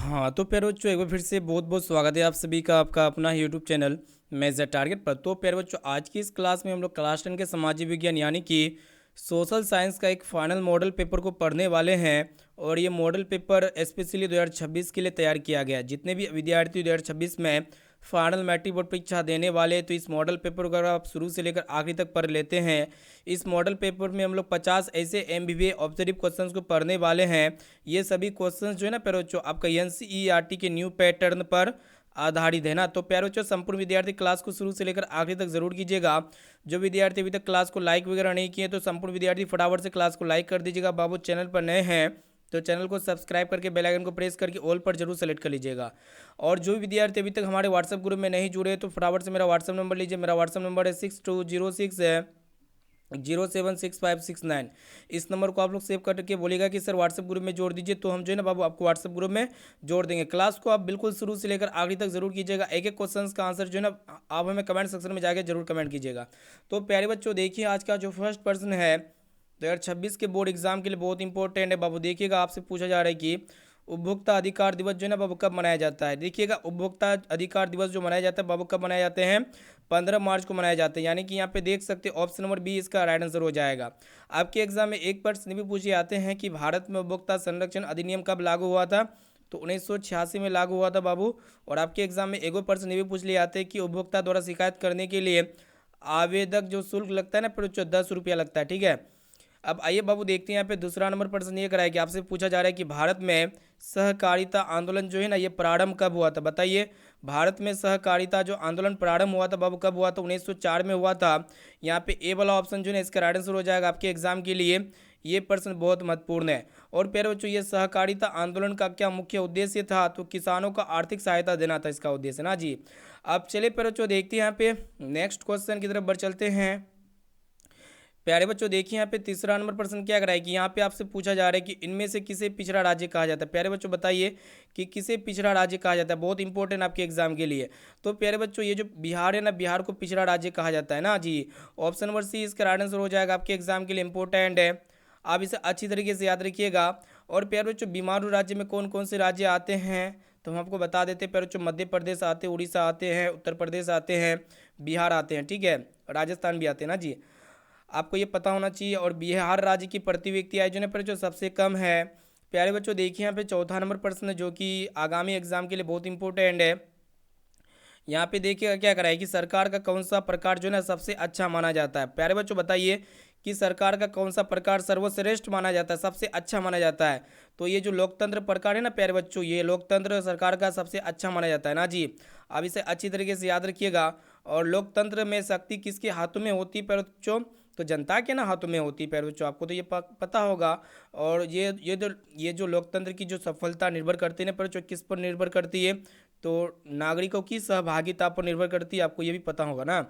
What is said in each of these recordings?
हाँ, तो प्यारे बच्चों एक बार फिर से बहुत बहुत स्वागत है आप सभी का आपका अपना यूट्यूब चैनल मेजर टारगेट पर। तो प्यारे बच्चों आज की इस क्लास में हम लोग क्लास 10 के सामाजिक विज्ञान यानी कि सोशल साइंस का एक फाइनल मॉडल पेपर को पढ़ने वाले हैं। और ये मॉडल पेपर स्पेशली 2026 के लिए तैयार किया गया है। जितने भी विद्यार्थी 2026 में फाइनल मैट्रिक बोर्ड परीक्षा देने वाले तो इस मॉडल पेपर को अगर आप शुरू से लेकर आखिरी तक पढ़ लेते हैं, इस मॉडल पेपर में हम लोग 50 ऐसे एमबीबीए ऑब्जेक्टिव क्वेश्चंस को पढ़ने वाले हैं। ये सभी क्वेश्चंस जो है ना प्यारे बच्चों आपका एनसीईआरटी के न्यू पैटर्न पर आधारित है ना। तो प्यारे बच्चों संपूर्ण विद्यार्थी क्लास को शुरू से लेकर आखिरी तक जरूर कीजिएगा। जो विद्यार्थी अभी तक क्लास को लाइक वगैरह नहीं किए तो संपूर्ण विद्यार्थी फटाफट से क्लास को लाइक कर दीजिएगा। बाबू चैनल पर नए हैं तो चैनल को सब्सक्राइब करके बेल आइकन को प्रेस करके ऑल पर जरूर सेलेक्ट कर लीजिएगा। और जो भी विद्यार्थी अभी तक हमारे व्हाट्सएप ग्रुप में नहीं जुड़े तो फटाफट से मेरा व्हाट्सएप नंबर लीजिए। मेरा व्हाट्सएप नंबर है 6206 है 076569। इस नंबर को आप लोग सेव करके बोलेगा कि सर व्हाट्सएप ग्रुप में जोड़ दीजिए, तो हम जो है ना बाबू आपको व्हाट्सएप ग्रुप में जोड़ देंगे। क्लास को आप बिल्कुल शुरू से लेकर आखिरी तक जरूर कीजिएगा। एक एक क्वेश्चन का आंसर जो है ना आप हमें कमेंट सेक्शन में जाकर जरूर कमेंट कीजिएगा। तो प्यारे बच्चों देखिए आज का जो फर्स्ट प्रश्न है 2026 के बोर्ड एग्जाम के लिए बहुत इंपॉर्टेंट है बाबू। देखिएगा आपसे पूछा जा रहा है कि उपभोक्ता अधिकार दिवस जो है ना बाबू कब मनाया जाता है। देखिएगा उपभोक्ता अधिकार दिवस जो मनाया जाता है बाबू कब मनाए जाते हैं, 15 मार्च को मनाए जाते हैं। यानी कि यहाँ पे देख सकते हैं ऑप्शन नंबर बी इसका राइट आंसर हो जाएगा। आपके एग्जाम में एक प्रश्न भी पूछे जाते हैं कि भारत में उपभोक्ता संरक्षण अधिनियम कब लागू हुआ था, तो 1986 में लागू हुआ था बाबू। और आपके एग्जाम में एक और प्रश्न भी पूछ लिए जाते हैं कि उपभोक्ता द्वारा शिकायत करने के लिए आवेदक जो शुल्क लगता है ना फिर 10 रुपया लगता है, ठीक है। अब आइए बाबू देखते हैं यहाँ पे दूसरा नंबर प्रश्न ये कराया कि आपसे पूछा जा रहा है कि भारत में सहकारिता आंदोलन जो है ना ये प्रारंभ कब हुआ था, बताइए। भारत में सहकारिता जो आंदोलन प्रारंभ हुआ था बाबू कब हुआ था, 1904 में हुआ था। यहाँ पे ए वाला ऑप्शन जो है इसका राइट आंसर हो जाएगा आपके एग्जाम के लिए। ये प्रश्न बहुत महत्वपूर्ण है। और प्यारे बच्चों ये सहकारिता आंदोलन का क्या मुख्य उद्देश्य था, तो किसानों का आर्थिक सहायता देना था इसका उद्देश्य ना जी। अब चलिए प्यारे बच्चों देखते हैं यहाँ पे नेक्स्ट क्वेश्चन की तरफ बढ़ चलते हैं। प्यारे बच्चों देखिए यहाँ पे तीसरा नंबर प्रश्न क्या कराए कि यहाँ पे आपसे पूछा जा रहा है कि इनमें से किसे पिछड़ा राज्य कहा जाता है। प्यारे बच्चों बताइए कि किसे पिछड़ा राज्य कहा जाता है, बहुत इंपॉर्टेंट आपके एग्जाम के लिए। तो प्यारे बच्चों ये जो बिहार है ना, बिहार को पिछड़ा राज्य कहा जाता है ना जी। ऑप्शन नंबर सी इसका राइट आंसर हो जाएगा आपके एग्जाम के लिए, इंपॉर्टेंट है, आप इसे अच्छी तरीके से याद रखिएगा। और प्यारे बच्चों बीमारू राज्य में कौन कौन से राज्य आते हैं तो हम आपको बता देते हैं। प्यारे बच्चों मध्य प्रदेश आते हैं, उड़ीसा आते हैं, उत्तर प्रदेश आते हैं, बिहार आते हैं, ठीक है, राजस्थान भी आते हैं ना जी, आपको ये पता होना चाहिए। और बिहार राज्य की प्रति व्यक्ति आय जो है जो सबसे कम है। प्यारे बच्चों देखिए यहाँ पे चौथा नंबर प्रश्न जो कि आगामी एग्जाम के लिए बहुत इंपॉर्टेंट है। यहाँ पे देखिएगा क्या कराए कि सरकार का कौन सा प्रकार जो है ना सबसे अच्छा माना जाता है। प्यारे बच्चों बताइए कि सरकार का कौन सा प्रकार सर्वश्रेष्ठ माना जाता है, सबसे अच्छा माना जाता है। तो ये जो लोकतंत्र प्रकार है ना प्यारे बच्चों, ये लोकतंत्र सरकार का सबसे अच्छा माना जाता है ना जी। अब इसे अच्छी तरीके से याद रखिएगा। और लोकतंत्र में शक्ति किसके हाथों में होती है प्यारे बच्चों, तो जनता के ना हाथों में होती है प्यारे बच्चों, आपको तो ये पता होगा। और ये जो लोकतंत्र की जो सफलता निर्भर करती है ना प्यारे बच्चों, किस पर निर्भर करती है, तो नागरिकों की सहभागिता पर निर्भर करती है, आपको ये भी पता होगा ना।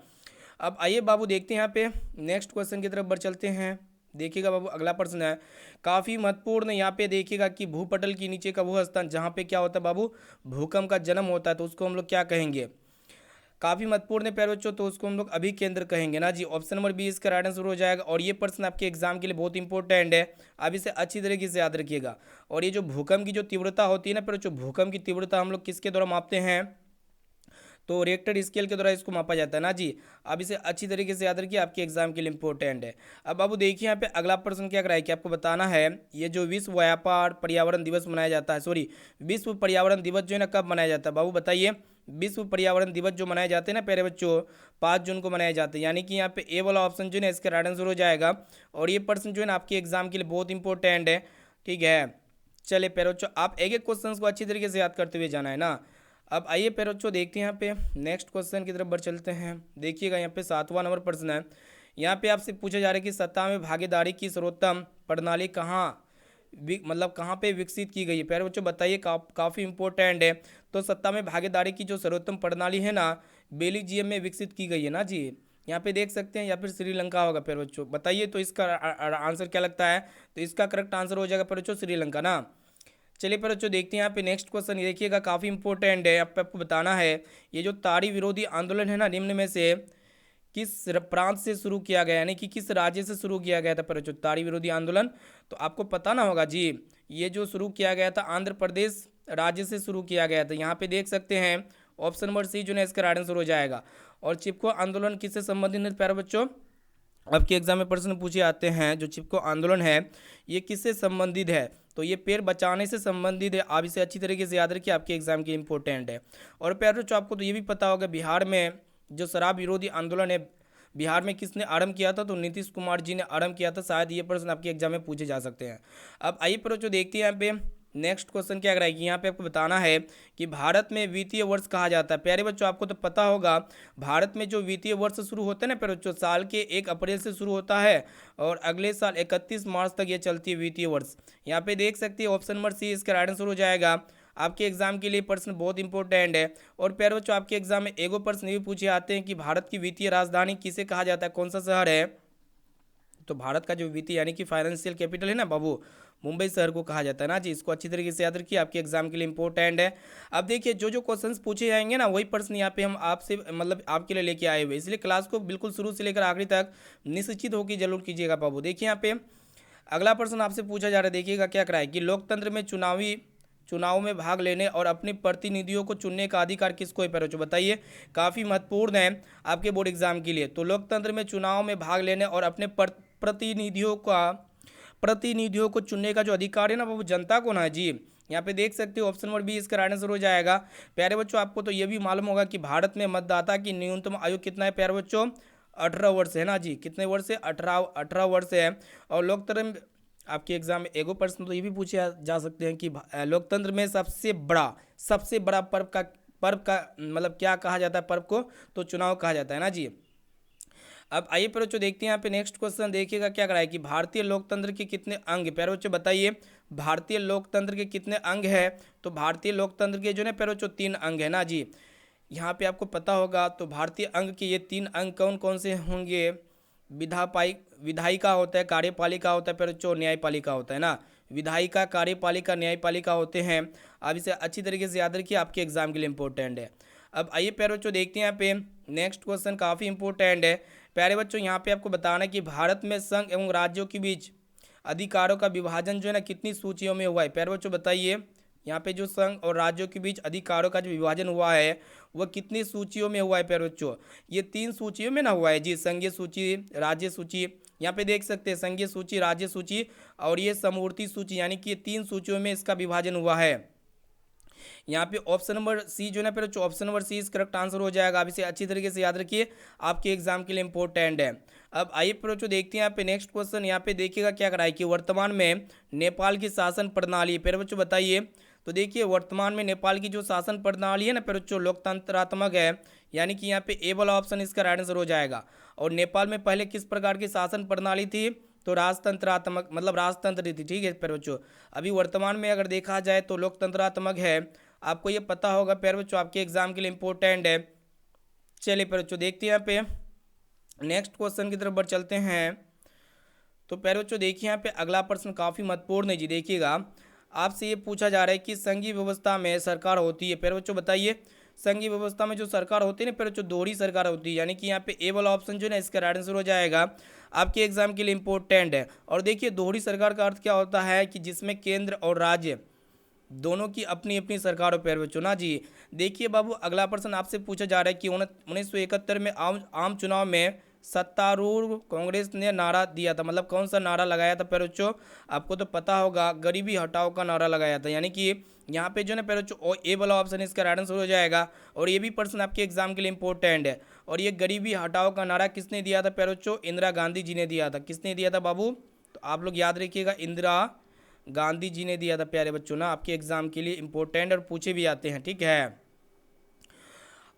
अब आइए बाबू देखते हैं यहाँ पे नेक्स्ट क्वेश्चन की तरफ बढ़ चलते हैं। देखिएगा बाबू अगला प्रश्न है काफ़ी महत्वपूर्ण। यहाँ पे देखिएगा कि भूपटल के नीचे का भू स्थान जहाँ पे क्या होता है बाबू, भूकंप का जन्म होता है, तो उसको हम लोग क्या कहेंगे, काफ़ी महत्वपूर्ण है प्यारे बच्चों, तो उसको हम लोग अभी केंद्र कहेंगे ना जी। ऑप्शन नंबर बी इसका राइट आंसर हो जाएगा। और ये प्रश्न आपके एग्जाम के लिए बहुत इंपॉर्टेंट है, अब इसे अच्छी तरीके से याद रखिएगा। और ये जो भूकंप की जो तीव्रता होती है ना प्यारे बच्चों, भूकंप की तीव्रता हम लोग किसके द्वारा मापते हैं, तो रिएक्टर स्केल के द्वारा इसको मापा जाता है ना जी। अब इसे अच्छी तरीके से याद रखिए, आपके एग्जाम के लिए इंपॉर्टेंट है। अब बाबू देखिए यहाँ पे अगला प्रश्न क्या कराए कि आपको बताना है ये जो विश्व व्यापार पर्यावरण दिवस मनाया जाता है, सॉरी विश्व पर्यावरण दिवस जो है ना कब मनाया जाता है बाबू बताइए। विश्व पर्यावरण दिवस जो मनाए जाते हैं ना प्यारे बच्चों 5 जून को मनाए जाते हैं। यानी कि यहाँ पे ए वाला ऑप्शन जो है ना इसका राइट आंसर हो जाएगा। और ये प्रश्न जो है ना आपके एग्जाम के लिए बहुत इंपॉर्टेंट है, ठीक है। चलिए प्यारे बच्चों आप एक एक क्वेश्चन को अच्छी तरीके से याद करते हुए जाना है ना। अब आइए प्यारे बच्चों देखते हैं यहाँ पे नेक्स्ट क्वेश्चन की तरफ बढ़ चलते हैं। देखिएगा यहाँ पे 7वां नंबर प्रश्न है। यहाँ पे आपसे पूछा जा रहा है कि सत्ता में भागीदारी की सर्वोत्तम प्रणाली कहाँ मतलब कहाँ पे विकसित की गई है। प्यारे बच्चों बताइए, काफ़ी इंपॉर्टेंट है। तो सत्ता में भागीदारी की जो सर्वोत्तम प्रणाली है ना बेल्जियम में विकसित की गई है ना जी। यहाँ पे देख सकते हैं या फिर श्रीलंका होगा प्यारे बच्चों, बताइए तो इसका आंसर क्या लगता है, तो इसका करेक्ट आंसर हो जाएगा प्यारे बच्चों श्रीलंका ना। चलिए पर बच्चों देखते हैं यहाँ पे नेक्स्ट क्वेश्चन, देखिएगा काफ़ी इंपॉर्टेंट है, आपको बताना है ये जो ताड़ी विरोधी आंदोलन है ना निम्न में से किस प्रांत से शुरू किया गया, यानी कि किस राज्य से शुरू किया गया था पर बच्चों ताड़ी विरोधी आंदोलन, तो आपको पता ना होगा जी। ये जो शुरू किया गया था आंध्र प्रदेश राज्य से शुरू किया गया था। यहाँ पे देख सकते हैं ऑप्शन नंबर सी जो है इसका राइट आंसर हो जाएगा। और चिपको आंदोलन किससे संबंधित है प्यारे बच्चों? आपके एग्जाम में प्रश्न पूछे आते हैं जो चिपको आंदोलन है ये किससे संबंधित है? तो ये पेड़ बचाने से संबंधित है। आप इसे अच्छी तरीके से याद रखिए, आपके एग्जाम के इंपॉर्टेंट है। और प्यारे बच्चों आपको तो ये भी पता होगा बिहार में जो शराब विरोधी आंदोलन है बिहार में किसने आरंभ किया था? तो नीतीश कुमार जी ने आरंभ किया था। शायद ये प्रश्न आपके एग्जाम में पूछे जा सकते हैं। अब आइए पर जो देखते हैं यहाँ पे नेक्स्ट क्वेश्चन क्या कराएगी। यहाँ पे आपको बताना है कि भारत में वित्तीय वर्ष कहा जाता है। प्यारे बच्चों आपको तो पता होगा भारत में जो वित्तीय वर्ष शुरू होता है ना प्यारे बच्चों, साल के 1 अप्रैल से शुरू होता है और अगले साल 31 मार्च तक ये चलती है वित्तीय वर्ष। यहाँ पे देख सकते हैं ऑप्शन नंबर सी इसका राइट आंसर हो जाएगा। आपके एग्जाम के लिए प्रश्न बहुत इंपॉर्टेंट है। और प्यारे बच्चों आपके एग्जाम में एगो प्रश्न भी पूछे आते हैं कि भारत की वित्तीय राजधानी किसे कहा जाता है, कौन सा शहर है? तो भारत का जो वित्तीय यानी कि फाइनेंशियल कैपिटल है ना बाबू, मुंबई शहर को कहा जाता है ना जी। इसको अच्छी तरीके से याद रखिए, आपके एग्जाम के लिए इंपॉर्टेंट है। अब देखिए जो जो क्वेश्चंस पूछे जाएंगे ना वही प्रश्न यहाँ पे हम आपसे मतलब आपके लिए लेके आए हुए, इसलिए क्लास को बिल्कुल शुरू से लेकर आखिरी तक निश्चित होकर जरूर कीजिएगा बाबू। देखिए यहाँ पे अगला प्रश्न आपसे पूछा जा रहा है, देखिएगा क्या कराए कि लोकतंत्र में चुनाव में भाग लेने और अपने प्रतिनिधियों को चुनने का अधिकार किसको है प्यारे बच्चों? बताइए, काफ़ी महत्वपूर्ण है आपके बोर्ड एग्जाम के लिए। तो लोकतंत्र में चुनाव में भाग लेने और अपने प्रतिनिधियों को चुनने का जो अधिकार है ना वो जनता को ना है जी। यहाँ पे देख सकते हो ऑप्शन नंबर बी इसका राइट आंसर हो जाएगा। प्यारे बच्चों आपको तो ये भी मालूम होगा कि भारत में मतदाता की न्यूनतम आयु कितना है प्यारे बच्चों? 18 वर्ष है ना जी। कितने वर्ष है? 18 वर्ष है। और लोकतंत्र में आपके एग्जाम में एगो प्रश्न तो ये भी पूछे जा सकते हैं कि लोकतंत्र में सबसे बड़ा पर्व का मतलब क्या कहा जाता है पर्व को? तो चुनाव कहा जाता है ना जी। अब आइए प्यारे बच्चों देखते हैं यहाँ पे नेक्स्ट क्वेश्चन, देखिएगा क्या कराए कि भारतीय लोकतंत्र के कितने अंग? प्यारे बच्चों बताइए भारतीय लोकतंत्र के कितने अंग है? तो भारतीय लोकतंत्र के जो है प्यारे बच्चों 3 अंग है ना जी। यहाँ पे आपको पता होगा तो भारतीय अंग के ये 3 अंग कौन कौन से होंगे? विधायिका होता है, कार्यपालिका होता है, फिर जो न्यायपालिका होता है ना। विधायिका, कार्यपालिका, न्यायपालिका होते हैं। आप इसे अच्छी तरीके से याद रखिए, आपके एग्जाम के लिए इंपॉर्टेंट है। अब आइए प्यारे बच्चों देखते हैं यहाँ पे नेक्स्ट क्वेश्चन काफ़ी इंपॉर्टेंट है। प्यारे बच्चों यहाँ पे आपको बताना है कि भारत में संघ एवं राज्यों के बीच अधिकारों का विभाजन जो है ना कितनी सूचियों में हुआ है? प्यारे बच्चों बताइए यहाँ पे जो संघ और राज्यों के बीच अधिकारों का जो विभाजन हुआ है वह कितनी सूचियों में हुआ है प्यारे बच्चों? ये 3 सूचियों में ना हुआ है जी। संघीय सूची, राज्य सूची, यहाँ पे देख सकते हैं संघीय सूची, राज्य सूची और ये समवर्ती सूची, यानी कि ये 3 सूचियों में इसका विभाजन हुआ है। यहाँ पे ऑप्शन नंबर सी जो है फिर ऑप्शन नंबर सी इस करेक्ट आंसर हो जाएगा। आप इसे अच्छी तरीके से याद रखिए, आपके एग्जाम के लिए इंपॉर्टेंट है। अब आइए बच्चों देखते हैं यहाँ पे नेक्स्ट क्वेश्चन। यहाँ पे देखिएगा क्या कराए कि वर्तमान में नेपाल की शासन प्रणाली, फिर बच्चों बताइए। तो देखिए वर्तमान में नेपाल की जो शासन प्रणाली है ना फिर बच्चों लोकतंत्रात्मक है, यानी कि यहाँ पे ए वाला ऑप्शन इसका राइट आंसर हो जाएगा। और नेपाल में पहले किस प्रकार की शासन प्रणाली थी? तो राजतंत्रात्मक, मतलब राजतंत्र थी। ठीक है प्यारे बच्चों, अभी वर्तमान में अगर देखा जाए तो लोकतंत्रात्मक है। आपको ये पता होगा प्यारे बच्चों, आपके एग्जाम के लिए इंपॉर्टेंट है। चलिए प्यारे बच्चों देखते हैं यहाँ पे नेक्स्ट क्वेश्चन की तरफ बढ़ चलते हैं। तो प्यारे बच्चों देखिए यहाँ पे अगला प्रश्न काफ़ी महत्वपूर्ण है जी। देखिएगा आपसे ये पूछा जा रहा है कि संघीय व्यवस्था में सरकार होती है। प्यारे बच्चों बताइए संघीय व्यवस्था में जो सरकार होती है ना प्यारे बच्चों दोहरी सरकार होती है, यानी कि यहाँ पे ए वाला ऑप्शन जो है ना इसका राइट आंसर हो जाएगा। आपके एग्जाम के लिए इंपॉर्टेंट है। और देखिए दोहरी सरकार का अर्थ क्या होता है कि जिसमें केंद्र और राज्य दोनों की अपनी अपनी सरकार हो प्यारे बच्चों ना जी। देखिए बाबू अगला प्रश्न आपसे पूछा जा रहा है कि 1971 में आम चुनाव में सत्तारूढ़ कांग्रेस ने नारा दिया था, मतलब कौन सा नारा लगाया था प्यारे बच्चों? आपको तो पता होगा गरीबी हटाओ का नारा लगाया था, यानी कि यहाँ पे जो है प्यारे बच्चों ए वाला ऑप्शन इसका राइट आंसर हो जाएगा। और ये भी प्रश्न आपके एग्जाम के लिए इंपॉर्टेंट है। और ये गरीबी हटाओ का नारा किसने दिया था प्यारे बच्चों? इंदिरा गांधी जी ने दिया था। किसने दिया था बाबू? तो आप लोग याद रखिएगा, इंदिरा गांधी जी ने दिया था प्यारे बच्चों ना। आपके एग्जाम के लिए इंपॉर्टेंट और पूछे भी आते हैं, ठीक है।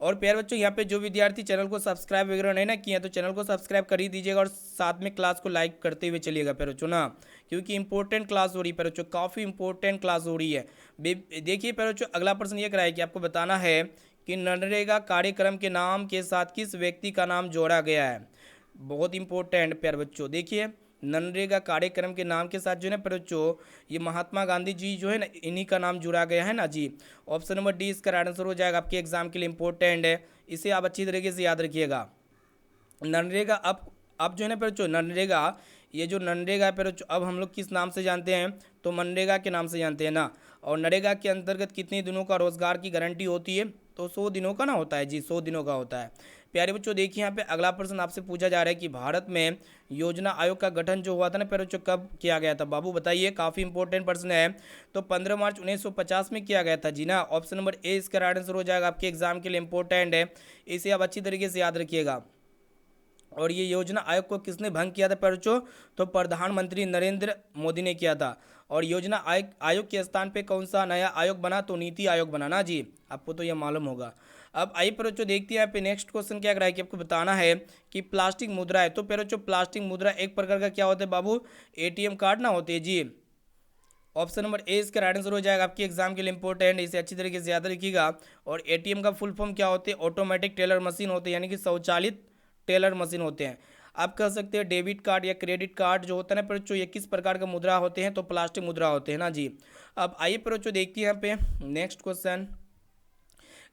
और प्यारे बच्चों यहाँ पे जो विद्यार्थी चैनल को सब्सक्राइब वगैरह नहीं ना किया तो चैनल को सब्सक्राइब कर ही दीजिएगा और साथ में क्लास को लाइक करते हुए चलिएगा प्यारे बच्चों ना, क्योंकि इंपॉर्टेंट क्लास हो रही है प्यारे बच्चों, काफ़ी इंपॉर्टेंट क्लास हो रही है। देखिए प्यारे बच्चों अगला प्रश्न ये कराया कि आपको बताना है कि मनरेगा कार्यक्रम के नाम के साथ किस व्यक्ति का नाम जोड़ा गया है? बहुत इंपॉर्टेंट प्यारे बच्चों। देखिए मनरेगा कार्यक्रम के नाम के साथ जो है ना प्यारे बच्चों ये महात्मा गांधी जी जो है ना इन्हीं का नाम जुड़ा गया है ना जी। ऑप्शन नंबर डी इसका राइट आंसर हो जाएगा। आपके एग्जाम के लिए इंपॉर्टेंट है, इसे आप अच्छी तरीके से याद रखिएगा। मनरेगा अब जो है ना प्यारे बच्चों मनरेगा, ये जो मनरेगा है प्यारे बच्चों अब हम लोग किस नाम से जानते हैं? तो मनरेगा के नाम से जानते हैं ना। और नरेगा के अंतर्गत कितने दिनों का रोजगार की गारंटी होती है? तो 100 दिनों का ना होता है जी, 100 दिनों का होता है। प्यारे बच्चों देखिए यहाँ पे अगला प्रश्न आपसे पूछा जा रहा है कि भारत में योजना आयोग का गठन जो हुआ था ना प्यारे बच्चों, कब किया गया था? बाबू बताइए, काफ़ी इंपॉर्टेंट प्रश्न है। तो 15 मार्च 1950 में किया गया था जी ना। ऑप्शन नंबर ए इसका राइट आंसर हो जाएगा, आपके एग्जाम के लिए इंपॉर्टेंट है, इसे आप अच्छी तरीके से याद रखिएगा। और ये योजना आयोग को किसने भंग किया था प्यारे बच्चों? तो प्रधानमंत्री नरेंद्र मोदी ने किया था। और योजना आयोग आयोग के स्थान पे कौन सा नया आयोग बना? तो नीति आयोग बना ना जी, आपको तो ये मालूम होगा। अब आइए प्यारे बच्चों देखते हैं यहाँ पे नेक्स्ट क्वेश्चन क्या कराए कि आपको बताना है कि प्लास्टिक मुद्रा है। तो प्यारे बच्चों प्लास्टिक मुद्रा एक प्रकार का क्या होता है बाबू? एटीएम कार्ड ना होते जी। ऑप्शन नंबर ए इसका राइट आंसर हो जाएगा, आपके एग्जाम के लिए इंपॉर्टेंट, इसे अच्छी तरीके से याद रखिएगा। और एटीएम का फुल फॉर्म क्या होते हैं? ऑटोमेटिक टेलर मशीन होते हैं, यानी कि स्वचालित टेलर मशीन होते हैं। आप कह सकते हैं डेबिट कार्ड या क्रेडिट कार्ड जो होता है ना बच्चों, ये किस प्रकार का मुद्रा होते हैं? तो प्लास्टिक मुद्रा होते हैं ना जी। अब आइए बच्चों देखिए यहाँ पे नेक्स्ट क्वेश्चन,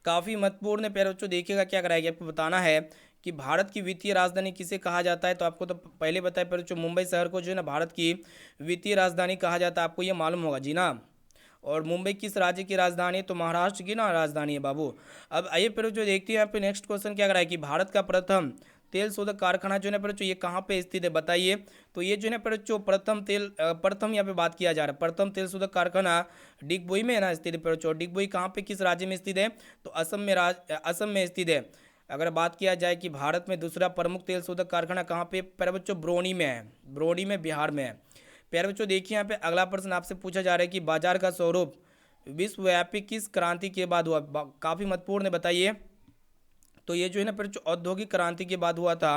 काफ़ी महत्वपूर्ण है प्यारे बच्चों, देखिएगा क्या कराएगी, आपको बताना है कि भारत की वित्तीय राजधानी किसे कहा जाता है? तो आपको तो पहले बताया प्यारे बच्चों, मुंबई शहर को जो है ना भारत की वित्तीय राजधानी कहा जाता है, आपको ये मालूम होगा जी ना। और मुंबई किस राज्य की राजधानी है? तो महाराष्ट्र की ना राजधानी है बाबू। अब आइए प्यारे बच्चों देखते हैं यहाँ पे नेक्स्ट क्वेश्चन क्या कराए कि भारत का प्रथम तेल शोधक कारखाना जो है ना प्यारे बच्चों, ये कहाँ पे स्थित है बताइए? तो ये जो है ना प्यारे बच्चों प्रथम यहाँ पे बात किया जा रहा है, प्रथम तेल शोधक कारखाना डिगबोई में है ना स्थित है प्यारे बच्चों। डिगबोई कहाँ पे किस राज्य में स्थित है? तो असम में स्थित है। अगर बात किया जाए कि भारत में दूसरा प्रमुख तेल शोधक कारखाना कहाँ पे प्यारे बच्चों? ब्रोनी में है, ब्रोनी में बिहार में है। प्यारे बच्चों देखिए यहाँ पे अगला प्रश्न आपसे पूछा जा रहा है कि बाजार का स्वरूप विश्वव्यापी किस क्रांति के बाद हुआ? काफ़ी महत्वपूर्ण है, बताइए। तो ये जो है ना फिर जो औद्योगिक क्रांति के बाद हुआ था।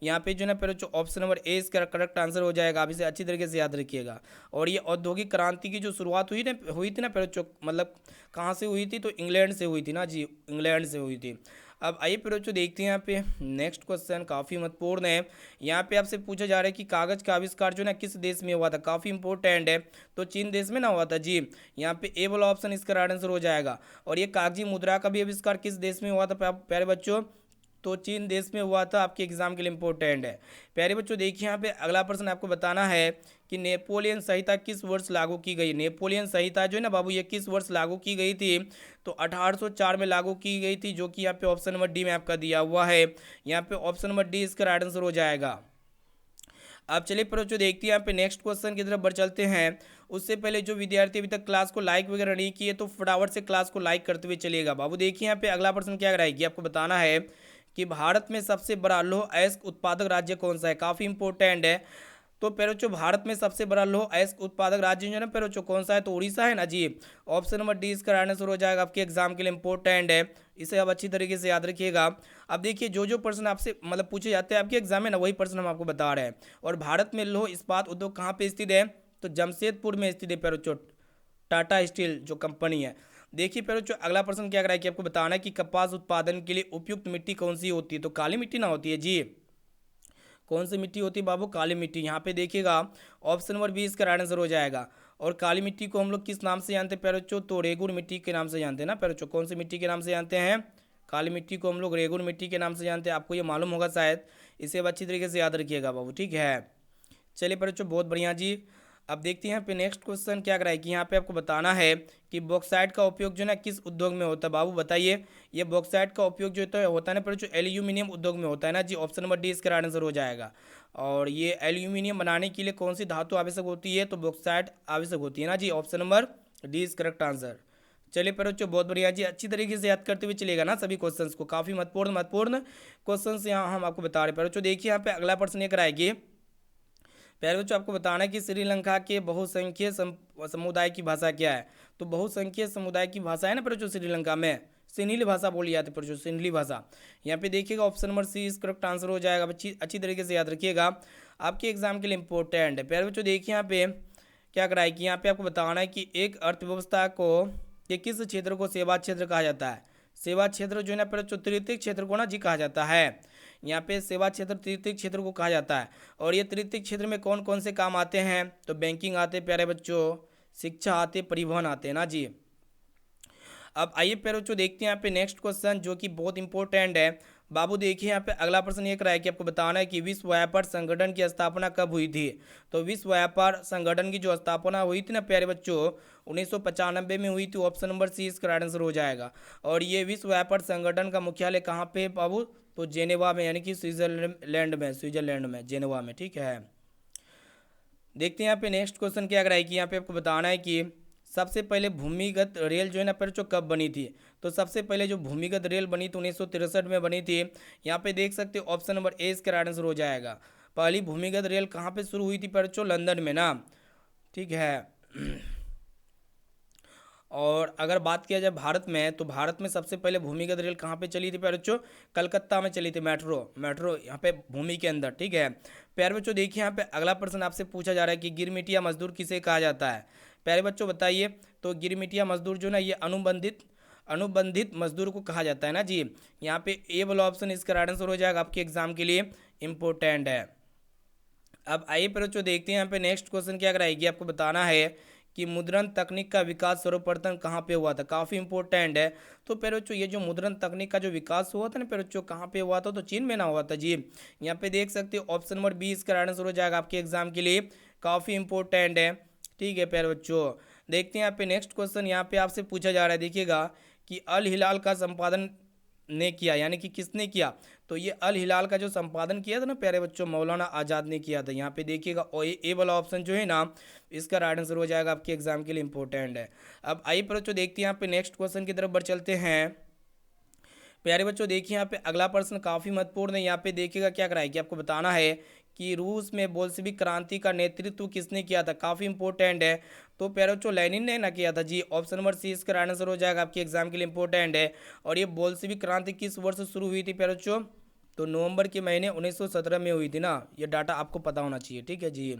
यहाँ पे जो है ना फिर जो ऑप्शन नंबर ए इसका करेक्ट आंसर हो जाएगा, आप इसे अच्छी तरीके से याद रखिएगा। और ये औद्योगिक क्रांति की जो शुरुआत हुई थी ना फिर जो मतलब कहाँ से हुई थी? तो इंग्लैंड से हुई थी ना जी, इंग्लैंड से हुई थी। अब आइए फिर जो देखते हैं यहाँ पे नेक्स्ट क्वेश्चन, काफ़ी महत्वपूर्ण है। यहाँ पे आपसे पूछा जा रहा है कि कागज़ का आविष्कार जो है ना किस देश में हुआ था? काफ़ी इंपॉर्टेंट है। तो चीन देश में ना हुआ था जी। यहाँ पे ए वाला ऑप्शन इसका राइट आंसर हो जाएगा। और ये कागजी मुद्रा का भी आविष्कार किस देश में हुआ था प्यारे बच्चों? तो चीन देश में हुआ था, आपके एग्जाम के लिए इंपॉर्टेंट है। प्यारे बच्चों देखिए यहाँ पे अगला प्रश्न आपको बताना है कि नेपोलियन संहिता किस वर्ष लागू की गई? नेपोलियन संहिता जो है ना बाबू, ये किस वर्ष लागू की गई थी? तो 1804 में लागू की गई थी, जो कि यहाँ पे ऑप्शन नंबर डी में आपका दिया हुआ है। यहाँ पे ऑप्शन नंबर डी इसका राइट आंसर हो जाएगा। अब चलिए बच्चों देखते हैं यहाँ पे नेक्स्ट क्वेश्चन की तरफ बढ़ चलते हैं। उससे पहले जो विद्यार्थी अभी तक क्लास को लाइक वगैरह नहीं किए तो फटाफट से क्लास को लाइक करते हुए चलिएगा। बाबू देखिए यहाँ पे अगला प्रश्न क्या रहेगी, आपको बताना है कि भारत में सबसे बड़ा लौह अयस्क उत्पादक राज्य कौन सा है? काफ़ी इंपॉर्टेंट है। तो पेरोचो भारत में सबसे बड़ा लौह अयस्क उत्पादक राज्य जो है ना पेरोचो कौन सा है? तो उड़ीसा है ना जी। ऑप्शन नंबर डी इसका राइट आंसर हो जाएगा, आपके एग्जाम के लिए इंपॉर्टेंट है, इसे आप अच्छी तरीके से याद रखिएगा। अब देखिए जो प्रश्न आपसे मतलब पूछे जाते हैं आपके एग्जाम में ना, वही प्रश्न हम आपको बता रहे हैं। और भारत में लौह इस्पात उद्योग कहाँ पे स्थित है? तो जमशेदपुर में स्थित है पेरोचो, टाटा स्टील जो कंपनी है। देखिए पेरोचो अगला प्रश्न क्या कराए कि आपको बताना है कि कपास उत्पादन के लिए उपयुक्त मिट्टी कौन सी होती है? तो काली मिट्टी ना होती है जी। कौन सी मिट्टी होती है बाबू? काली मिट्टी। यहाँ पे देखिएगा ऑप्शन नंबर बी इसका राइट आंसर हो जाएगा। और काली मिट्टी को हम लोग किस नाम से जानते हैं पेरोचो? तो रेगुर मिट्टी के नाम से जानते हैं ना पेरोचो। कौन सी मिट्टी के नाम से जानते हैं? काली मिट्टी को हम लोग रेगुर मिट्टी के नाम से जानते हैं, आपको ये मालूम होगा शायद, इसे अब अच्छी तरीके से याद रखिएगा बाबू, ठीक है। चलिए पेरोचो बहुत बढ़िया जी। अब देखते हैं यहाँ पे नेक्स्ट क्वेश्चन क्या कराए कि यहाँ पे आपको बताना है कि बॉक्साइट का उपयोग जो है ना किस उद्योग में होता है? बाबू बताइए। ये बॉक्साइट का उपयोग जो होता है ना पर जो एल्यूमिनियम उद्योग में होता है ना जी। ऑप्शन नंबर डी इसका राइट आंसर हो जाएगा। और ये एल्यूमिनियम बनाने के लिए कौन सी धातु आवश्यक होती है? तो बॉक्साइट आवश्यक होती है ना जी। Option number D is correct answer. चलिए बच्चों बहुत बढ़िया जी, अच्छी तरीके से याद करते हुए चलेगा ना सभी क्वेश्चंस को। काफ़ी महत्वपूर्ण क्वेश्चंस यहाँ हम आपको बता रहे हैं। बच्चों देखिए यहाँ पे अगला प्रश्न ये कराएगी। प्यारे बच्चों आपको बताना है कि श्रीलंका के बहुसंख्यक समुदाय की भाषा क्या है? तो बहुसंख्यक समुदाय की भाषा है ना बच्चों श्रीलंका में, सिन्हली भाषा बोली जाती है बच्चों, सिन्हली भाषा। यहाँ पे देखिएगा ऑप्शन नंबर सी इस करेक्ट आंसर हो जाएगा। अच्छी तरीके से याद रखिएगा, आपके एग्जाम के लिए इंपॉर्टेंट है। प्यारे बच्चों देखिए यहाँ पे क्या कराए कि यहाँ पे आपको बताना है कि एक अर्थव्यवस्था को ये किस क्षेत्र को सेवा क्षेत्र कहा जाता है? सेवा क्षेत्र जो है ना बच्चों तृतीय क्षेत्र को ना जी कहा जाता है। यहाँ पे सेवा क्षेत्र तृतीय क्षेत्र को कहा जाता है। और ये तृतीय क्षेत्र में कौन कौन से काम आते हैं? तो बैंकिंग आते हैं प्यारे बच्चों, शिक्षा आते, परिवहन आते हैं ना जी। अब आइए प्यारे बच्चों देखते हैं यहाँ पे नेक्स्ट क्वेश्चन जो कि बहुत इंपॉर्टेंट है। बाबू देखिए यहाँ पे अगला प्रश्न ये कराया कि आपको बताना है कि विश्व व्यापार संगठन की स्थापना कब हुई थी। तो विश्व व्यापार संगठन की जो स्थापना हुई थी ना प्यारे बच्चों 1995 में हुई थी। ऑप्शन नंबर सी इसका राइट आंसर हो जाएगा। और ये विश्व व्यापार संगठन का मुख्यालय कहाँ पे है बाबू, तो जेनेवा में, यानी कि स्विट्जरलैंड में जेनेवा में, ठीक है। देखते हैं यहाँ पे नेक्स्ट क्वेश्चन क्या कराया कि यहाँ पे आपको बताना है कि सबसे पहले भूमिगत रेल जो है ना बच्चों कब बनी थी। तो सबसे पहले जो भूमिगत रेल बनी थी 1963 में बनी थी। यहाँ पे देख सकते हो ऑप्शन नंबर ए इसका राइट आंसर हो जाएगा। पहली भूमिगत रेल कहाँ पे शुरू हुई थी बच्चों, लंदन में ना, ठीक है। और अगर बात किया जाए भारत में, तो भारत में सबसे पहले भूमिगत रेल कहाँ पे चली थी प्यारे बच्चों, कलकत्ता में चली थी। मेट्रो यहाँ पे भूमि के अंदर, ठीक है। प्यारे बच्चों देखिए यहाँ पे अगला प्रश्न आपसे पूछा जा रहा है कि गिरमिटिया मजदूर किसे कहा जाता है। प्यारे बच्चों बताइए। तो गिरमिटिया मजदूर जो ना ये अनुबंधित मजदूर को कहा जाता है ना जी। यहाँ पे ए वाला ऑप्शन इसका राइट आंसर हो जाएगा, आपके एग्जाम के लिए इंपॉर्टेंट है। अब आइए पर बच्चों देखते हैं यहाँ पे नेक्स्ट क्वेश्चन क्या कराएगी। आपको बताना है कि मुद्रण तकनीक का विकास सर्वप्रथम कहाँ पे हुआ था। काफ़ी इंपॉर्टेंट है। तो प्यारे बच्चों ये जो मुद्रण तकनीक का जो विकास हुआ था ना प्यारे बच्चों, कहाँ पे हुआ था, तो चीन में ना हुआ था जी। यहाँ पे देख सकते हो ऑप्शन नंबर बी इसका राइट आंसर हो जाएगा, आपके एग्जाम के लिए काफ़ी इंपॉर्टेंट है, ठीक है प्यारे बच्चों। देखते हैं यहाँ पे नेक्स्ट क्वेश्चन यहाँ पे आपसे पूछा जा रहा है। देखिएगा कि अल हिलाल का संपादन ने किया, यानी कि किसने किया। तो ये अल हिलाल का जो संपादन किया था ना प्यारे बच्चों, मौलाना आज़ाद ने किया था। यहाँ पे देखिएगा और ए वाला ऑप्शन जो है ना इसका राइट आंसर हो जाएगा, आपके एग्जाम के लिए इंपॉर्टेंट है। अब आइए पर बच्चों देखते हैं यहाँ पे नेक्स्ट क्वेश्चन की तरफ बढ़ चलते हैं। प्यारे बच्चों देखिए यहाँ पे अगला प्रश्न काफ़ी महत्वपूर्ण है। यहाँ पे देखिएगा क्या कराएगी, कि आपको बताना है कि रूस में बोल्शेविक क्रांति का नेतृत्व किसने किया था। काफ़ी इंपॉर्टेंट है। तो प्यारे बच्चों लेनिन ने ना किया था जी। ऑप्शन नंबर सी इसका राइट आंसर हो जाएगा, आपके एग्जाम के लिए इंपॉर्टेंट है। और ये बोल्शेविक क्रांति किस वर्ष शुरू हुई थी प्यारे बच्चों, तो नवंबर के महीने 1917 में हुई थी ना। ये डाटा आपको पता होना चाहिए, ठीक है जी।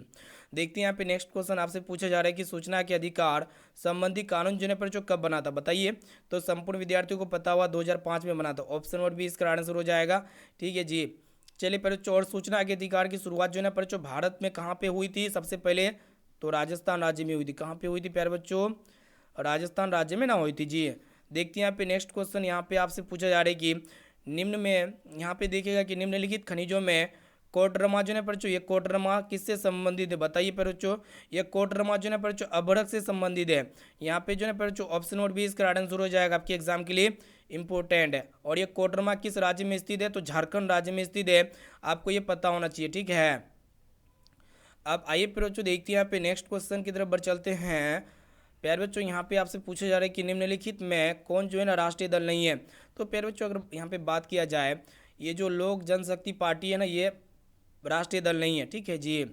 देखते हैं यहाँ पे नेक्स्ट क्वेश्चन आपसे पूछा जा रहा है कि सूचना के अधिकार संबंधी कानून जो है पर जो कब बना था बताइए। तो संपूर्ण विद्यार्थियों को पता हुआ 2005 में बना था। ऑप्शन नंबर बी इसका आंसर हो जाएगा, ठीक है जी। चलिए पर और सूचना के अधिकार की शुरुआत जो है ना पर जो भारत में कहाँ पे हुई थी सबसे पहले, तो राजस्थान राज्य में हुई थी। कहाँ पे हुई थी प्यारे बच्चों, राजस्थान राज्य में ना हुई थी जी। देखते हैं यहाँ पे नेक्स्ट क्वेश्चन यहाँ पे आपसे पूछा जा रहा है कि निम्न में, यहाँ पे देखिएगा कि निम्नलिखित खनिजों में कोडरमा जो है बच्चों, ये कोडरमा किससे संबंधित है बताइए बच्चों। ये कोडरमा जो है बच्चों अभ्रक से संबंधित है। यहाँ पे जो है बच्चों ऑप्शन नंबर बी इसका राइट आंसर हो जाएगा, आपके एग्जाम के लिए इंपॉर्टेंट है। और ये कोडरमा किस राज्य में स्थित है, तो झारखंड राज्य में स्थित है। आपको ये पता होना चाहिए, ठीक है। अब आइए बच्चों देखते हैं यहाँ पे नेक्स्ट क्वेश्चन की तरफ बढ़ चलते हैं। प्यारे बच्चों यहाँ पे आपसे पूछा जा रहा है कि निम्नलिखित में कौन जो है ना राष्ट्रीय दल नहीं है। तो प्यारे बच्चों अगर यहाँ पे बात किया जाए, ये जो लोक जनशक्ति पार्टी है ना ये राष्ट्रीय दल नहीं है, ठीक है जी।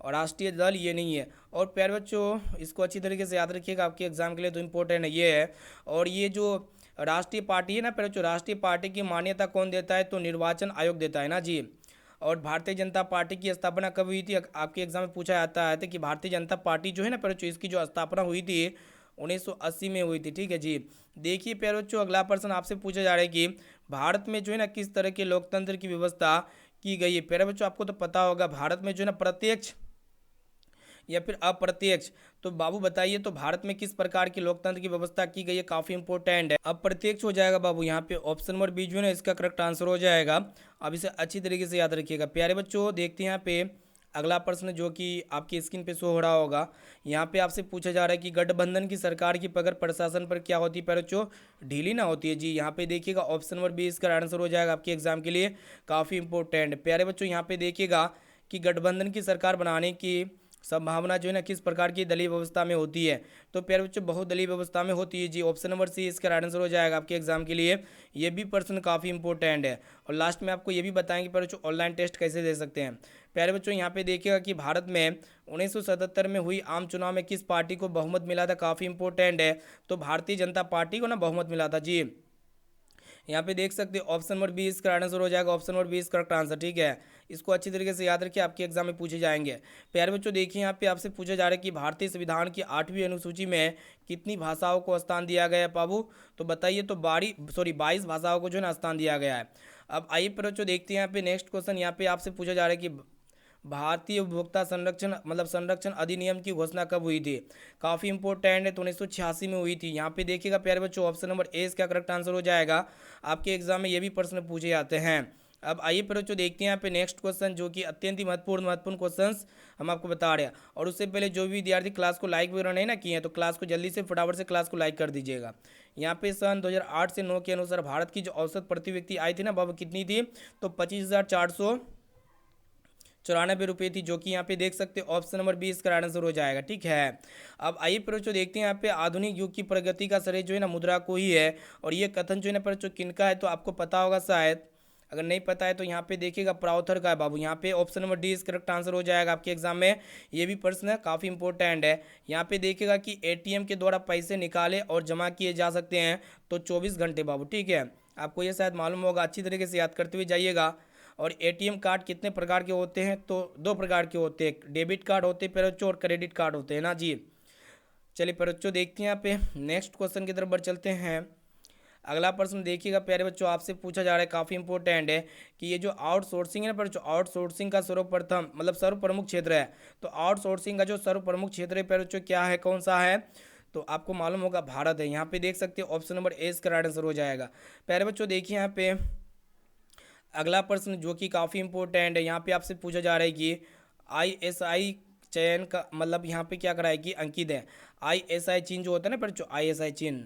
और राष्ट्रीय दल ये नहीं है। और प्यारे बच्चों इसको अच्छी तरीके से याद रखिएगा, आपके एग्जाम के लिए तो इम्पोर्टेंट है ये है। और ये जो राष्ट्रीय पार्टी है ना प्यारे बच्चों, राष्ट्रीय पार्टी की मान्यता कौन देता है, तो निर्वाचन आयोग देता है ना जी। और भारतीय जनता पार्टी की स्थापना कब हुई थी, आपके एग्जाम में पूछा जाता है कि भारतीय जनता पार्टी जो है ना प्यारे बच्चों इसकी जो स्थापना हुई थी 1980 में हुई थी, ठीक है जी। देखिए प्यारे बच्चों अगला प्रश्न आपसे पूछा जा रहा है कि भारत में जो है ना किस तरह के लोकतंत्र की व्यवस्था की गई है। प्यारे बच्चों आपको तो पता होगा भारत में जो है ना प्रत्यक्ष या फिर अप्रत्यक्ष, तो बाबू बताइए तो भारत में किस प्रकार की लोकतंत्र की व्यवस्था की गई है। काफ़ी इंपॉर्टेंट है। अप्रत्यक्ष हो जाएगा बाबू, यहाँ पे ऑप्शन नंबर बी जो है ना इसका करेक्ट आंसर हो जाएगा। अब इसे अच्छी तरीके से याद रखिएगा। प्यारे बच्चों देखते हैं यहाँ पे अगला प्रश्न जो कि आपकी स्क्रीन पे शो हो रहा होगा। यहाँ पे आपसे पूछा जा रहा है कि गठबंधन की सरकार की पकड़ प्रशासन पर क्या होती है प्यारे बच्चों, ढीली ना होती है जी। यहाँ पे देखिएगा ऑप्शन नंबर बी इसका आंसर हो जाएगा, आपके एग्जाम के लिए काफ़ी इंपॉर्टेंट। प्यारे बच्चों यहाँ पे देखिएगा कि गठबंधन की सरकार बनाने की संभावना जो है ना किस प्रकार की दलीय व्यवस्था में होती है। तो प्यारे बच्चों बहुदलीय व्यवस्था में होती है जी। ऑप्शन नंबर सी इसका राइट आंसर हो जाएगा, आपके एग्जाम के लिए ये भी प्रश्न काफ़ी इंपॉर्टेंट है। और लास्ट में आपको ये भी बताएंगे प्यारे बच्चों ऑनलाइन टेस्ट कैसे दे सकते हैं। प्यारे बच्चों यहाँ पे देखिएगा कि भारत में 1977 में हुई आम चुनाव में किस पार्टी को बहुमत मिला था। काफ़ी इंपॉर्टेंट है। तो भारतीय जनता पार्टी को ना बहुमत मिला था जी। यहाँ पे देख सकते हैं ऑप्शन नंबर बी इसका आंसर हो जाएगा। ऑप्शन नंबर बी इस करेक्ट आंसर, ठीक है। इसको अच्छी तरीके से याद रखिए, आपके एग्जाम में पूछे जाएंगे। प्यारे बच्चों देखिए यहाँ पे आपसे पूछा जा रहा है कि भारतीय संविधान की 8वीं अनुसूची में कितनी भाषाओं को स्थान दिया गया है बाबू, तो बताइए। तो 22 भाषाओं को जो है ना स्थान दिया गया है। अब आइए बच्चों देखते हैं यहाँ पे नेक्स्ट क्वेश्चन। यहाँ पे आपसे पूछा जा रहा है कि भारतीय उपभोक्ता संरक्षण मतलब संरक्षण अधिनियम की घोषणा कब हुई थी? काफ़ी इंपॉर्टेंट है, तो 1986 में हुई थी। यहाँ पे देखिएगा प्यारे बच्चों, ऑप्शन नंबर ए इसका करेक्ट आंसर हो जाएगा। आपके एग्जाम में ये भी प्रश्न पूछे जाते हैं। अब आइए प्यारे बच्चों देखते हैं यहाँ पे नेक्स्ट क्वेश्चन, जो कि अत्यंत ही महत्वपूर्ण क्वेश्चंस हम आपको बता रहे हैं। और उससे पहले जो भी विद्यार्थी क्लास को लाइक वगैरह नहीं ना किए हैं, तो क्लास को जल्दी से फटाफट से क्लास को लाइक कर दीजिएगा। यहाँ पे सन 2008 से 9 के अनुसार भारत की जो औसत प्रति व्यक्ति आई थी ना बाबू, कितनी थी? तो 25,494 रुपये थी, जो कि यहाँ पे देख सकते हो ऑप्शन नंबर बी इसका आंसर हो जाएगा। ठीक है, अब आइए बच्चों देखते हैं यहाँ पे आधुनिक युग की प्रगति का श्रेय जो है ना मुद्रा को ही है। और ये कथन जो है ना बच्चों किनका है, तो आपको पता होगा शायद। अगर नहीं पता है तो यहाँ पे देखिएगा प्राउथर का है बाबू। यहाँ पे ऑप्शन नंबर डी इस करेक्ट आंसर हो जाएगा आपके एग्जाम में। ये भी प्रश्न है, काफ़ी इंपॉर्टेंट है। यहाँ पे देखिएगा कि एटीएम के द्वारा पैसे निकाले और जमा किए जा सकते हैं तो 24 घंटे बाबू। ठीक है, आपको ये शायद मालूम होगा, अच्छी तरीके से याद करते हुए जाइएगा। और एटीएम कार्ड कितने प्रकार के होते हैं? तो 2 प्रकार के होते हैं, डेबिट कार्ड होते हैं प्यारे बच्चों और क्रेडिट कार्ड होते हैं ना जी। चलिए प्यारे बच्चों देखते हैं यहाँ पे नेक्स्ट क्वेश्चन की तरफ बढ़ चलते हैं। अगला प्रश्न देखिएगा प्यारे बच्चों, आपसे पूछा जा रहा है, काफ़ी इंपॉर्टेंट है कि ये जो आउटसोर्सिंग है ना बच्चों, आउटसोर्सिंग का सर्वप्रथम मतलब सर्व प्रमुख क्षेत्र है। तो आउटसोर्सिंग का जो सर्व प्रमुख क्षेत्र है प्यारे बच्चों क्या है, कौन सा है? तो आपको मालूम होगा भारत है। यहाँ पे देख सकते हो ऑप्शन नंबर ए इसका आंसर हो जाएगा। प्यारे बच्चों देखिए यहाँ पे अगला प्रश्न जो कि काफ़ी इंपॉर्टेंट है। यहाँ पे आपसे पूछा जा रहा है कि आईएसआई चयन का मतलब यहाँ पे क्या करा है कि अंकित है। आईएसआई चिन्ह जो होता है ना बच्चों, आईएसआई चिन्ह,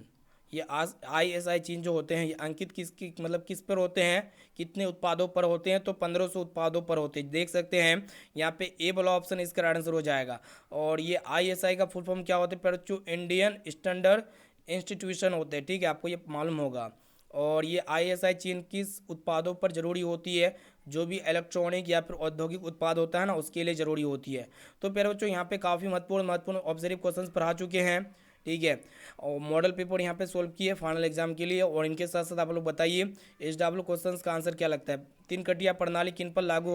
ये आईएसआई चिन्ह जो होते हैं ये अंकित किसकी मतलब किस पर होते हैं, कितने उत्पादों पर होते हैं? तो 1500 उत्पादों पर होते हैं। देख सकते हैं यहाँ पे ए वाला ऑप्शन इसका आंसर हो जाएगा। और ये आईएसआई का फुल फॉर्म क्या होता है बच्चों? इंडियन स्टैंडर्ड इंस्टीट्यूशन होते हैं। ठीक है, आपको ये मालूम होगा। और ये आईएसआई चिन्ह किस उत्पादों पर जरूरी होती है? जो भी इलेक्ट्रॉनिक या फिर औद्योगिक उत्पाद होता है ना, उसके लिए जरूरी होती है। तो प्यारे बच्चों यहाँ पे काफ़ी महत्वपूर्ण ऑब्जर्व क्वेश्चंस पढ़ा चुके हैं। ठीक है, और मॉडल पेपर यहाँ पे सोल्व किए फाइनल एग्जाम के लिए। और इनके साथ साथ आप लोग बताइए SW क्वेश्चंस का आंसर क्या लगता है? 3 कटिया प्रणाली किन पर लागू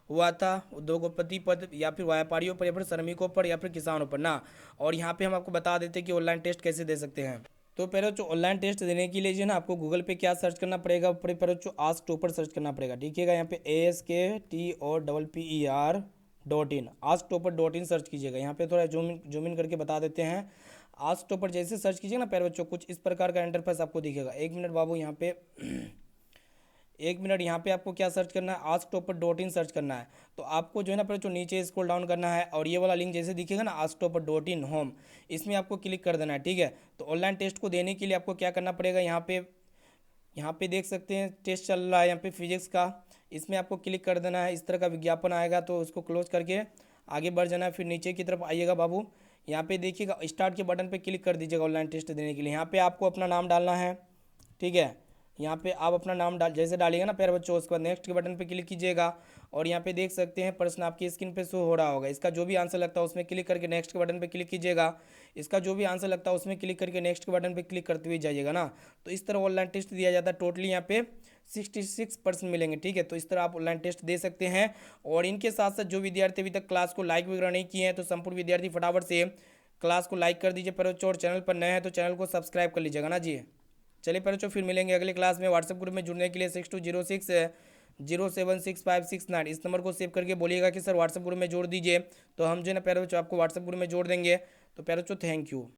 हुआ था? उद्योगपति पर या फिर व्यापारियों पर या फिर श्रमिकों पर या फिर किसानों पर ना। और यहाँ पे हम आपको बता देते हैं कि ऑनलाइन टेस्ट कैसे दे सकते हैं। तो पहले जो ऑनलाइन टेस्ट देने के लिए जो है ना आपको गूगल पे क्या सर्च करना पड़ेगा? पहले जो आस्क टॉपर सर्च करना पड़ेगा। ठीक है, यहाँ पे ASKTOPPER.in AskTopper.in सर्च कीजिएगा। यहाँ पे थोड़ा जूम इन करके बता देते हैं। आस्क टॉपर जैसे सर्च कीजिएगा ना प्यारे बच्चों, कुछ इस प्रकार का इंटरफेस आपको दिखेगा। एक मिनट बाबू, यहाँ पे एक मिनट, यहाँ पे आपको क्या सर्च करना है? AskTopper.in सर्च करना है। तो आपको जो है ना पहले जो नीचे स्क्रॉल डाउन करना है और ये वाला लिंक जैसे दिखेगा ना AskTopper.in होम, इसमें आपको क्लिक कर देना है। ठीक है, तो ऑनलाइन टेस्ट को देने के लिए आपको क्या करना पड़ेगा? यहाँ पे देख सकते हैं टेस्ट चल रहा है यहाँ पे फिजिक्स का, इसमें आपको क्लिक कर देना है। इस तरह का विज्ञापन आएगा तो उसको क्लोज करके आगे बढ़ जाना है। फिर नीचे की तरफ आइएगा बाबू, यहाँ पे देखिएगा स्टार्ट के बटन पे क्लिक कर दीजिएगा ऑनलाइन टेस्ट देने के लिए। यहाँ पे आपको अपना नाम डालना है। ठीक है, यहाँ पे आप अपना नाम जैसे डालिएगा ना प्यारे बच्चों, उसके बाद नेक्स्ट के बटन पे क्लिक कीजिएगा। और यहाँ पे देख सकते हैं प्रश्न आपकी स्क्रीन पे शो हो रहा होगा। इसका जो भी आंसर लगता है उसमें क्लिक करके नेक्स्ट के बटन पे क्लिक कीजिएगा। इसका जो भी आंसर लगता है उसमें क्लिक करके नेक्स्ट के बटन पे क्लिक करते हुए जाइएगा ना। तो इस तरह ऑनलाइन टेस्ट दिया जाता है। टोटली यहाँ पे 66% मिलेंगे। ठीक है, तो इस तरह आप ऑनलाइन टेस्ट दे सकते हैं। और इनके साथ साथ जो विद्यार्थी अभी तक क्लास को लाइक वगैरह नहीं किए हैं, तो संपूर्ण विद्यार्थी फटाफट से क्लास को लाइक कर दीजिए पर और चैनल पर नए हैं तो चैनल को सब्सक्राइब कर लीजिएगा ना जी। चलिए पर फिर मिलेंगे अगले क्लास में। व्हाट्सएप ग्रुप में जुड़ने के लिए 6206076569 इस नंबर को सेव करके बोलिएगा कि सर व्हाट्सएप ग्रुप में जोड़ दीजिए, तो हम जो है ना प्यारे बच्चों आपको व्हाट्सएप ग्रुप में जोड़ देंगे। तो प्यारे बच्चों थैंक यू।